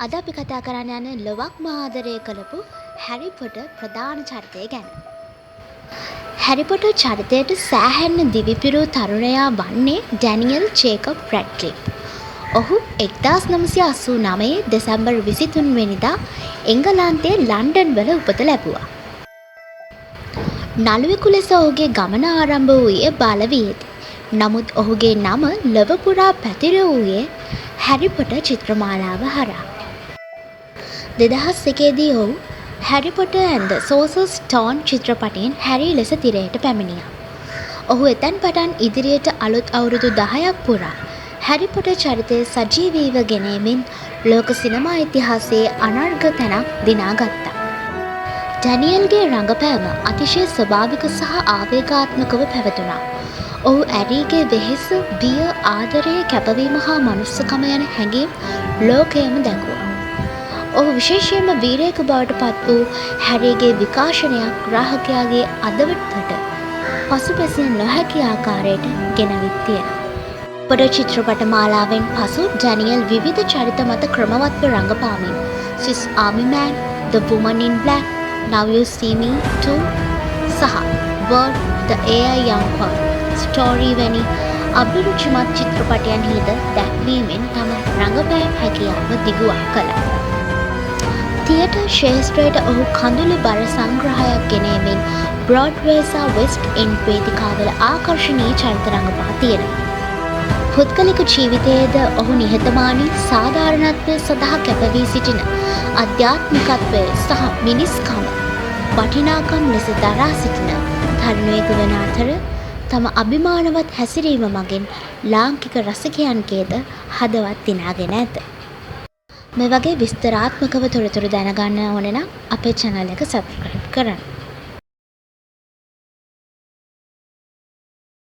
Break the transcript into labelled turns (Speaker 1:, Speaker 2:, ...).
Speaker 1: අද අපි කතා කරන්න යන්නේ ලොවක්ම ආදරය කළපු හැරි පොටර් ප්‍රධාන චරිතය ගැන. හැරි පොටර් චරිතයට සෑහෙන්න දිවිපිරූ තරුණයා වන්නේ ඩැනියල් ජේකබ් රැඩ්ක්ලිෆ්. ඔහු 1989 දෙසැම්බර් 23 වෙනිදා එංගලන්තයේ ලන්ඩන් වල උපත ලැබුවා. නළුවෙකු ලෙස ඔහුගේ ගමන ආරම්භ වූයේ බලවියේදී. නමුත් ඔහුගේ නම ලොව පුරා පැතිර වූයේ හැරි පොටර් චිත්‍රමාලාව හරහා. 2001 දී ඔහු හැරි පොටර් ඇන්ඩ් ද සෝසර්ස් ස්ටෝන් චිත්‍රපටයෙන් හැරි ලෙස තිරයට පැමිණියා. ඔහු එතැන් පටන් ඉදිරියට අලුත් අවුරුදු 10ක් පුරා හැරි පොටර් චරිතය සජීවීව ගෙනෙමින් ලෝක සිනමා ඉතිහාසයේ අනර්ඝ තැනක් දිනාගත්තා. ඩැනියල්ගේ රඟපෑම අතිශය ස්වභාවික සහ ආවේගාත්මකව පැවතුණා. ඔහු ඇරීගේ වෙහෙස, බිය, ආදරය, කැපවීම හා මනුස්සකම යන හැඟීම් ලෝකයම දැකුවා. ඔහු විශේෂයෙන්ම වීරයෙකු බවට පත් වූ හැරිගේ විකාශනයක් ග්‍රාහකයාගේ අදවතට පසුබැසිය නොහැකි ආකාරයට ගෙනවිත් තියෙනවා. පොටර් චිත්‍රපට මාලාවෙන් පසු ඩැනියල් විවිධ චරිත මත ක්‍රමවත්ව රඟපාමින් Swiss Army Man, The Woman in Black, Now You See Me Too සහ Bird, The AI Young Pearl, Story වැනි අභිරුචිමත් චිත්‍රපටයන්හිද දැක්වීමෙන් තම රඟපෑම් හැකියාව දිගුවක් කළා. තියටර් ශාස්ත්‍රයට ඔහු කඳුළු බර සංග්‍රහයක් ගෙනෙමින් බ්‍රෝඩ්වේ සහ වෙස්ට් එන්ඩ් වේදිකාවල ආකර්ශනීය චරිත රඟපා තියෙනවා. පුද්ගලික ජීවිතයේද ඔහු නිහතමානී සාධාරණත්වය සඳහා කැපවී සිටින අධ්‍යාත්මිකත්වය සහ මිනිස්කම වටිනාකම් ලෙස දරා සිටින තරුණයෙකු වන අතර තම අභිමානවත් හැසිරීම මගින් ලාංකික රසිකයන්ගේද හදවත් දිනාගෙන ඇත. මේ වගේ විස්තරාත්මකව තොරතුරු දැනගන්න ඕන නම් අපේ channel එක subscribe කරන්න.